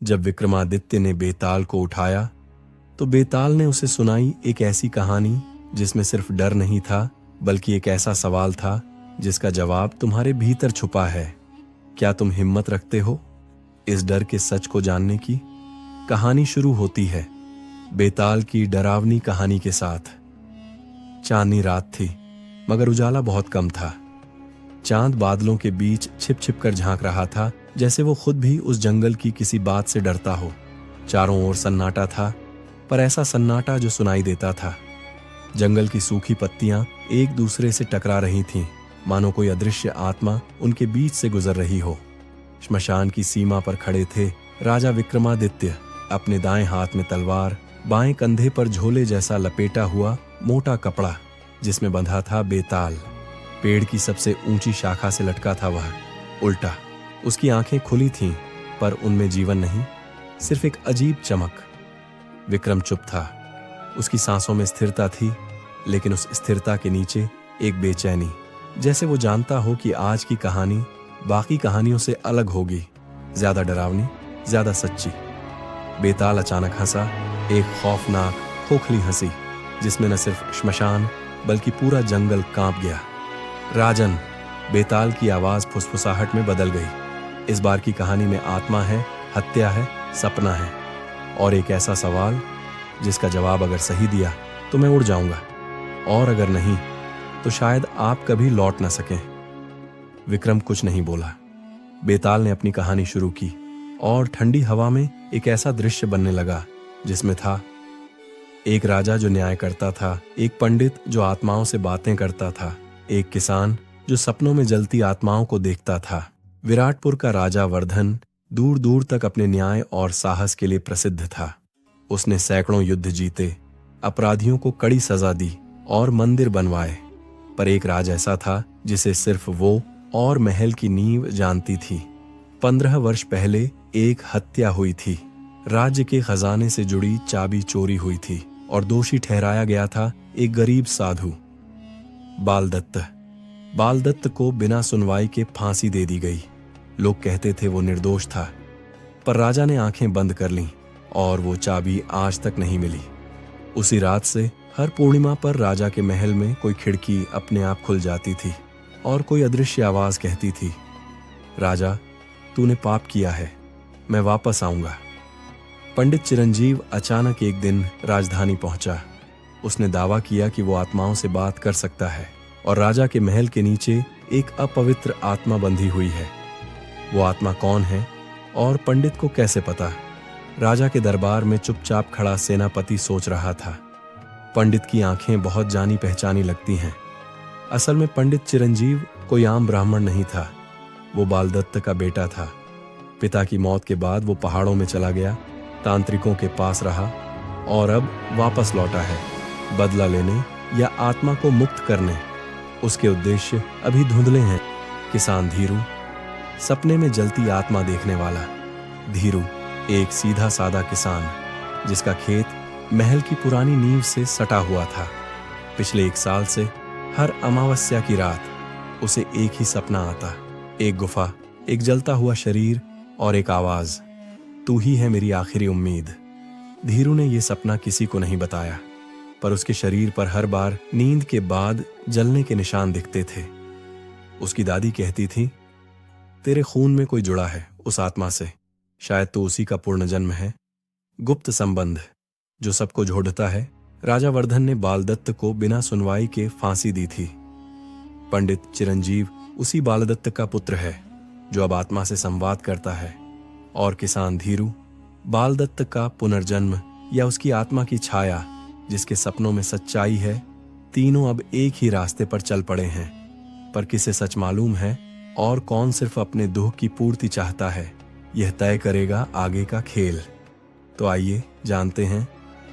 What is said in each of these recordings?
जब विक्रमादित्य ने बेताल को उठाया तो बेताल ने उसे सुनाई एक ऐसी कहानी जिसमें सिर्फ डर नहीं था बल्कि एक ऐसा सवाल था जिसका जवाब तुम्हारे भीतर छुपा है। क्या तुम हिम्मत रखते हो इस डर के सच को जानने की? कहानी शुरू होती है बेताल की डरावनी कहानी के साथ। चांदनी रात थी मगर उजाला बहुत कम था। चांद बादलों के बीच छिप छिप कर झांक रहा था जैसे वो खुद भी उस जंगल की किसी बात से डरता हो। चारों ओर सन्नाटा था पर ऐसा सन्नाटा जो सुनाई देता था। जंगल की सूखी पत्तियां एक दूसरे से टकरा रही थीं, मानो कोई अदृश्य आत्मा उनके बीच से गुजर रही हो। श्मशान की सीमा पर खड़े थे राजा विक्रमादित्य, अपने दाएं हाथ में तलवार, बाएं कंधे पर झोले जैसा लपेटा हुआ मोटा कपड़ा जिसमें बंधा था बेताल। पेड़ की सबसे ऊंची शाखा से लटका था वह, उल्टा। उसकी आंखें खुली थीं पर उनमें जीवन नहीं, सिर्फ एक अजीब चमक। विक्रम चुप था। उसकी सांसों में स्थिरता थी लेकिन उस स्थिरता के नीचे एक बेचैनी, जैसे वो जानता हो कि आज की कहानी बाकी कहानियों से अलग होगी, ज्यादा डरावनी, ज्यादा सच्ची। बेताल अचानक हंसा, एक खौफनाक खोखली हंसी जिसमें न सिर्फ श्मशान बल्कि पूरा जंगल कांप गया। राजन, बेताल की आवाज फुसफुसाहट में बदल गई। इस बार की कहानी में आत्मा है, हत्या है, सपना है और एक ऐसा सवाल जिसका जवाब अगर सही दिया तो मैं उड़ जाऊंगा और अगर नहीं तो शायद आप कभी लौट ना सकें। विक्रम कुछ नहीं बोला। बेताल ने अपनी कहानी शुरू की और ठंडी हवा में एक ऐसा दृश्य बनने लगा जिसमें था एक राजा जो न्याय करता था, एक पंडित जो आत्माओं से बातें करता था, एक किसान जो सपनों में जलती आत्माओं को देखता था। विराटपुर का राजा वर्धन दूर दूर तक अपने न्याय और साहस के लिए प्रसिद्ध था। उसने सैकड़ों युद्ध जीते, अपराधियों को कड़ी सजा दी और मंदिर बनवाए। पर एक राज ऐसा था जिसे सिर्फ वो और महल की नींव जानती थी। 15 वर्ष पहले एक हत्या हुई थी। राज्य के खजाने से जुड़ी चाबी चोरी हुई थी और दोषी ठहराया गया था एक गरीब साधु, बालदत्त। बालदत्त को बिना सुनवाई के फांसी दे दी गई। लोग कहते थे वो निर्दोष था, पर राजा ने आंखें बंद कर लीं और वो चाबी आज तक नहीं मिली। उसी रात से हर पूर्णिमा पर राजा के महल में कोई खिड़की अपने आप खुल जाती थी और कोई अदृश्य आवाज कहती थी, राजा, तूने पाप किया है, मैं वापस आऊंगा। पंडित चिरंजीव अचानक एक दिन राजधानी पहुंचा। उसने दावा किया कि वो आत्माओं से बात कर सकता है और राजा के महल के नीचे एक अपवित्र आत्मा बंधी हुई है। वो आत्मा कौन है और पंडित को कैसे पता? राजा के दरबार में चुपचाप खड़ा सेनापति सोच रहा था। पंडित की आंखें बहुत जानी पहचानी लगती हैं। असल में पंडित चिरंजीव कोई आम ब्राह्मण नहीं था। वो बालदत्त का बेटा था। पिता की मौत के बाद वो पहाड़ों में चला गया, तांत्रिकों के पास रहा और अब वापस लौटा है, बदला लेने या आत्मा को मुक्त करने। उसके उद्देश्य अभी धुंधले हैं। किसान धीरू, सपने में जलती आत्मा देखने वाला। धीरू एक सीधा सादा किसान जिसका खेत महल की पुरानी नींव से सटा हुआ था। पिछले 1 साल से हर अमावस्या की रात उसे एक ही सपना आता, एक गुफा, एक जलता हुआ शरीर और एक आवाज, तू ही है मेरी आखिरी उम्मीद। धीरू ने यह सपना किसी को नहीं बताया, पर उसके शरीर पर हर बार नींद के बाद जलने के निशान दिखते थे। उसकी दादी कहती थी, तेरे खून में कोई जुड़ा है उस आत्मा से, शायद तो उसी का पुनर्जन्म है। गुप्त संबंध जो सबको जोड़ता है। राजा वर्धन ने बालदत्त को बिना सुनवाई के फांसी दी थी। पंडित चिरंजीव उसी बालदत्त का पुत्र है जो अब आत्मा से संवाद करता है, और किसान धीरू बालदत्त का पुनर्जन्म या उसकी आत्मा की छाया जिसके सपनों में सच्चाई है। तीनों अब एक ही रास्ते पर चल पड़े हैं, पर किसे सच मालूम है और कौन सिर्फ अपने दुख की पूर्ति चाहता है, यह तय करेगा आगे का खेल। तो आइए जानते हैं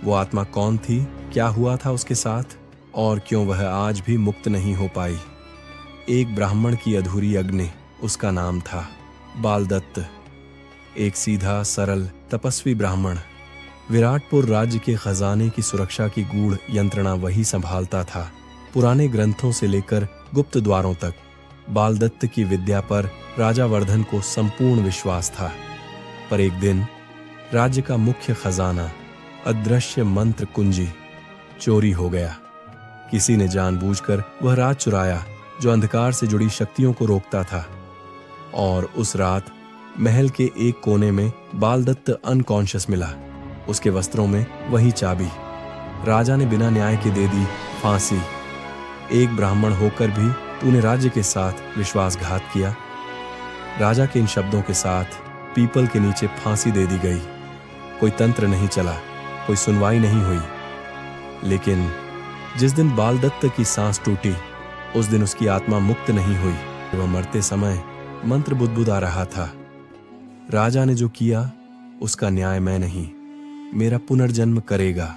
वो आत्मा कौन थी, क्या हुआ था उसके साथ और क्यों वह आज भी मुक्त नहीं हो पाई। एक ब्राह्मण की अधूरी अग्नि, उसका नाम था बालदत्त। एक सीधा सरल तपस्वी ब्राह्मण। विराटपुर राज्य के खजाने की सुरक्षा की गूढ़ यंत्रणा वही संभालता था। पुराने ग्रंथों से लेकर गुप्त द्वारों तक बालदत्त की विद्या पर राजा वर्धन को संपूर्ण विश्वास था। पर एक दिन राज्य का मुख्य खजाना, अदृश्य मंत्र कुंजी, चोरी हो गया। किसी ने जानबूझकर वह राज चुराया जो अंधकार से जुड़ी शक्तियों को रोकता था। और उस रात महल के एक कोने में बालदत्त अनकॉन्शियस मिला। उसके वस्त्रों में वही चाबी। राजा ने बिना न्याय के दे दी फांसी। एक ब्राह्मण होकर भी तूने राज्य के साथ विश्वासघात किया। राजा के इन शब्दों के साथ पीपल के नीचे फांसी दे दी गई। कोई तंत्र नहीं चला, कोई सुनवाई नहीं हुई। लेकिन जिस दिन बालदत्त की सांस टूटी, उस दिन उसकी आत्मा मुक्त नहीं हुई। वह मरते समय मंत्र बुदबुदा रहा था, राजा ने जो किया उसका न्याय मैं नहीं, मेरा पुनर्जन्म करेगा।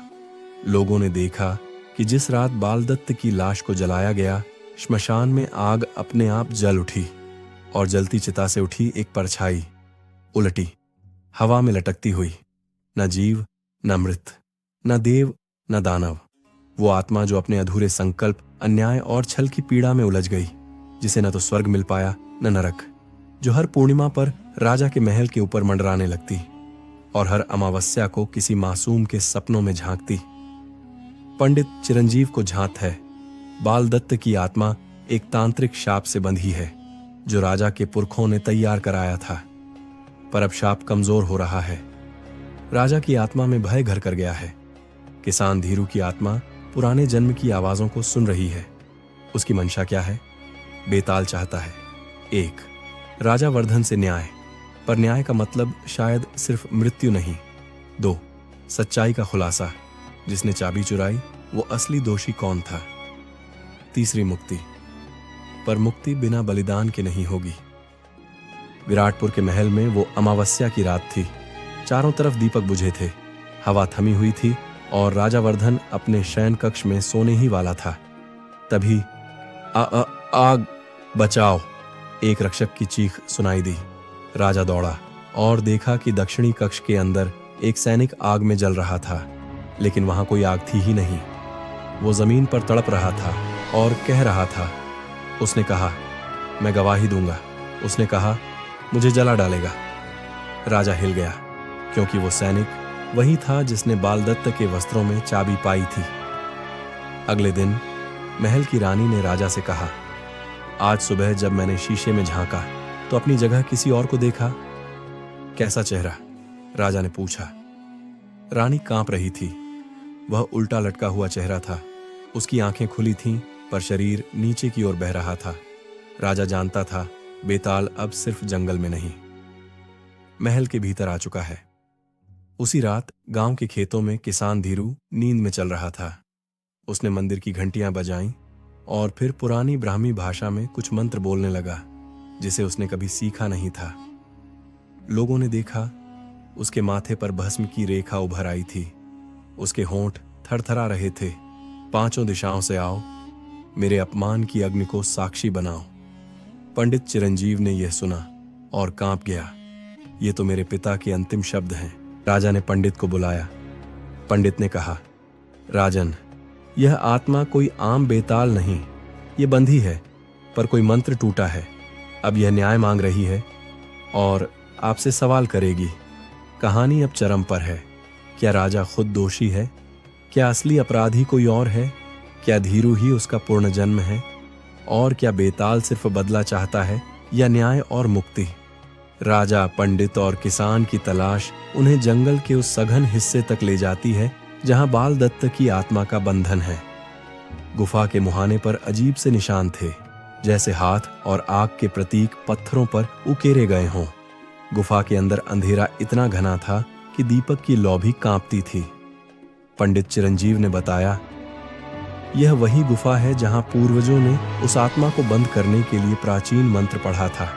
लोगों ने देखा कि जिस रात बालदत्त की लाश को जलाया गया, श्मशान में आग अपने आप जल उठी और जलती चिता से उठी एक परछाई, उलटी, हवा में लटकती हुई। न जीव, न मृत, न देव, न दानव। वो आत्मा जो अपने अधूरे संकल्प, अन्याय और छल की पीड़ा में उलझ गई, जिसे न तो स्वर्ग मिल पाया न नरक, जो हर पूर्णिमा पर राजा के महल के ऊपर मंडराने लगती और हर अमावस्या को किसी मासूम के सपनों में झांकती। पंडित चिरंजीव को झांत है, बालदत्त की आत्मा एक तांत्रिक शाप से बंधी है जो राजा के पुरखों ने तैयार कराया था। पर अब शाप कमजोर हो रहा है। राजा की आत्मा में भय घर कर गया है। किसान धीरू की आत्मा पुराने जन्म की आवाजों को सुन रही है। उसकी मंशा क्या है? बेताल चाहता है 1. राजा वर्धन से न्याय, पर न्याय का मतलब शायद सिर्फ मृत्यु नहीं। 2. सच्चाई का खुलासा, जिसने चाबी चुराई वो असली दोषी कौन था। 3. मुक्ति, पर मुक्ति बिना बलिदान के नहीं होगी। विराटपुर के महल में वो अमावस्या की रात थी। चारों तरफ दीपक बुझे थे, हवा थमी हुई थी और राजा वर्धन अपने शयन कक्ष में सोने ही वाला था। तभी आग बचाओ, एक रक्षक की चीख सुनाई दी। राजा दौड़ा और देखा कि दक्षिणी कक्ष के अंदर एक सैनिक आग में जल रहा था, लेकिन वहां कोई आग थी ही नहीं। वो जमीन पर तड़प रहा था और कह रहा था। उसने कहा, मैं गवाही दूंगा। उसने कहा, मुझे जला डालेगा। राजा हिल गया, क्योंकि वो सैनिक वही था जिसने बालदत्त के वस्त्रों में चाबी पाई थी। अगले दिन महल की रानी ने राजा से कहा, आज सुबह जब मैंने शीशे में झांका तो अपनी जगह किसी और को देखा। कैसा चेहरा? राजा ने पूछा। रानी कांप रही थी। वह उल्टा लटका हुआ चेहरा था। उसकी आंखें खुली थीं, पर शरीर नीचे की ओर बह रहा था। राजा जानता था बेताल अब सिर्फ जंगल में नहीं, महल के भीतर आ चुका है। उसी रात गांव के खेतों में किसान धीरू नींद में चल रहा था। उसने मंदिर की घंटियां बजाईं और फिर पुरानी ब्राह्मी भाषा में कुछ मंत्र बोलने लगा, जिसे उसने कभी सीखा नहीं था। लोगों ने देखा, उसके माथे पर भस्म की रेखा उभर आई थी। उसके होंठ थरथरा रहे थे। 5 दिशाओं से आओ, मेरे अपमान की अग्नि को साक्षी बनाओ। पंडित चिरंजीव ने यह सुना और कांप गया। ये तो मेरे पिता के अंतिम शब्द हैं। राजा ने पंडित को बुलाया। पंडित ने कहा, राजन, यह आत्मा कोई आम बेताल नहीं, ये बंधी है, पर कोई मंत्र टूटा है। अब यह न्याय मांग रही है और आपसे सवाल करेगी। कहानी अब चरम पर है। क्या राजा खुद दोषी है? क्या असली अपराधी कोई और है? क्या धीरू ही उसका पूर्ण जन्म है? और क्या बेताल सिर्फ बदला चाहता है या न्याय और मुक्ति? राजा, पंडित और किसान की तलाश उन्हें जंगल के उस सघन हिस्से तक ले जाती है जहां बालदत्त की आत्मा का बंधन है। गुफा के मुहाने पर अजीब से निशान थे, जैसे हाथ और आग के प्रतीक पत्थरों पर उकेरे गए हों। गुफा के अंदर अंधेरा इतना घना था कि दीपक की लौ भी कांपती थी। पंडित चिरंजीव ने बताया, यह वही गुफा है जहां पूर्वजों ने उस आत्मा को बंद करने के लिए प्राचीन मंत्र पढ़ा था।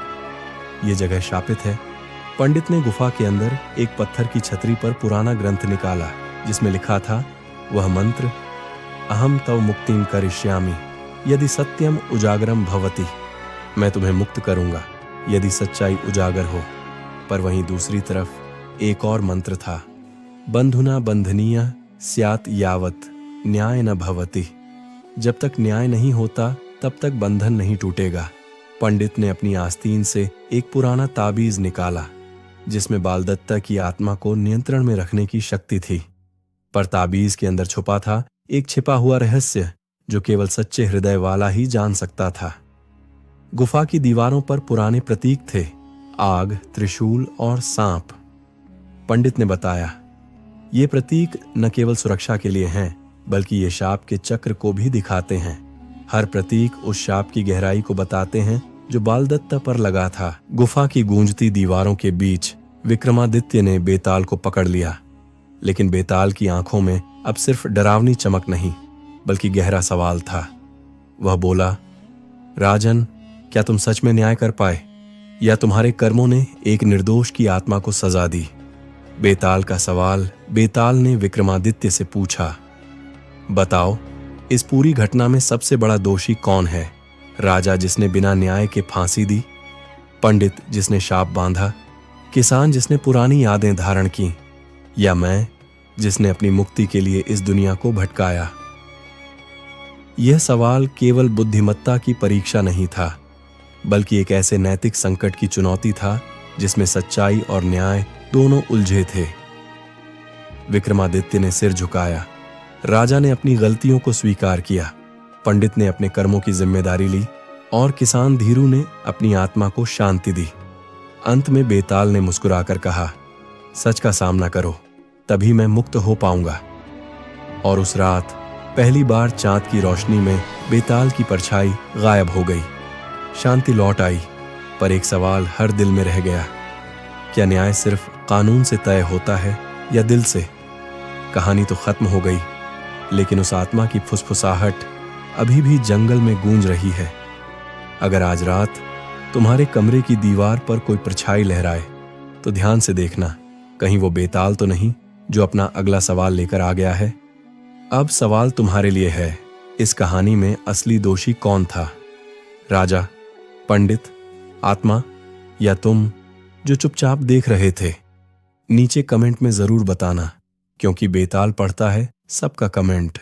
यह जगह शापित है। पंडित ने गुफा के अंदर एक पत्थर की छतरी पर पुराना ग्रंथ निकाला, जिसमें लिखा था वह मंत्र, अहम तव मुक्तिम करिष्यामि यदि सत्यम उजागरम भवति। मैं तुम्हें मुक्त करूंगा यदि सच्चाई उजागर हो। पर वहीं दूसरी तरफ एक और मंत्र था, बंधुना बंधनीय स्यात् यावत न्याय न भवति। जब तक न्याय नहीं होता तब तक बंधन नहीं टूटेगा। पंडित ने अपनी आस्तीन से एक पुराना ताबीज निकाला। जिसमें बालदत्ता की आत्मा को नियंत्रण में रखने की शक्ति थी। पर ताबीज के अंदर छुपा था एक छिपा हुआ रहस्य जो केवल सच्चे हृदय वाला ही जान सकता था। गुफा की दीवारों पर पुराने प्रतीक थे, आग, त्रिशूल और सांप। पंडित ने बताया, ये प्रतीक न केवल सुरक्षा के लिए हैं, बल्कि ये शाप के चक्र को भी दिखाते हैं। हर प्रतीक उस शाप की गहराई को बताते हैं जो बालदत्ता पर लगा था। गुफा की गूंजती दीवारों के बीच विक्रमादित्य ने बेताल को पकड़ लिया, लेकिन बेताल की आंखों में अब सिर्फ डरावनी चमक नहीं, बल्कि गहरा सवाल था। वह बोला, राजन, क्या तुम सच में न्याय कर पाए, या तुम्हारे कर्मों ने एक निर्दोष की आत्मा को सजा दी? बेताल का सवाल बेताल ने विक्रमादित्य से पूछा। बताओ, इस पूरी घटना में सबसे बड़ा दोषी कौन है? राजा जिसने बिना न्याय के फांसी दी, पंडित जिसने शाप बांधा, किसान जिसने पुरानी यादें धारण की, या मैं जिसने अपनी मुक्ति के लिए इस दुनिया को भटकाया? यह सवाल केवल बुद्धिमत्ता की परीक्षा नहीं था, बल्कि एक ऐसे नैतिक संकट की चुनौती था जिसमें सच्चाई और न्याय दोनों उलझे थे। विक्रमादित्य ने सिर झुकाया। राजा ने अपनी गलतियों को स्वीकार किया, पंडित ने अपने कर्मों की जिम्मेदारी ली और किसान धीरू ने अपनी आत्मा को शांति दी। अंत में बेताल ने मुस्कुराकर कहा, सच का सामना करो, तभी मैं मुक्त हो पाऊंगा। और उस रात पहली बार चांद की रोशनी में बेताल की परछाई गायब हो गई। शांति लौट आई, पर एक सवाल हर दिल में रह गया, क्या न्याय सिर्फ कानून से तय होता है या दिल से? कहानी तो खत्म हो गई, लेकिन उस आत्मा की फुसफुसाहट अभी भी जंगल में गूंज रही है। अगर आज रात तुम्हारे कमरे की दीवार पर कोई परछाई लहराए, तो ध्यान से देखना, कहीं वो बेताल तो नहीं जो अपना अगला सवाल लेकर आ गया है। अब सवाल तुम्हारे लिए है, इस कहानी में असली दोषी कौन था? राजा, पंडित, आत्मा, या तुम जो चुपचाप देख रहे थे? नीचे कमेंट में जरूर बताना, क्योंकि बेताल पढ़ता है सबका कमेंट।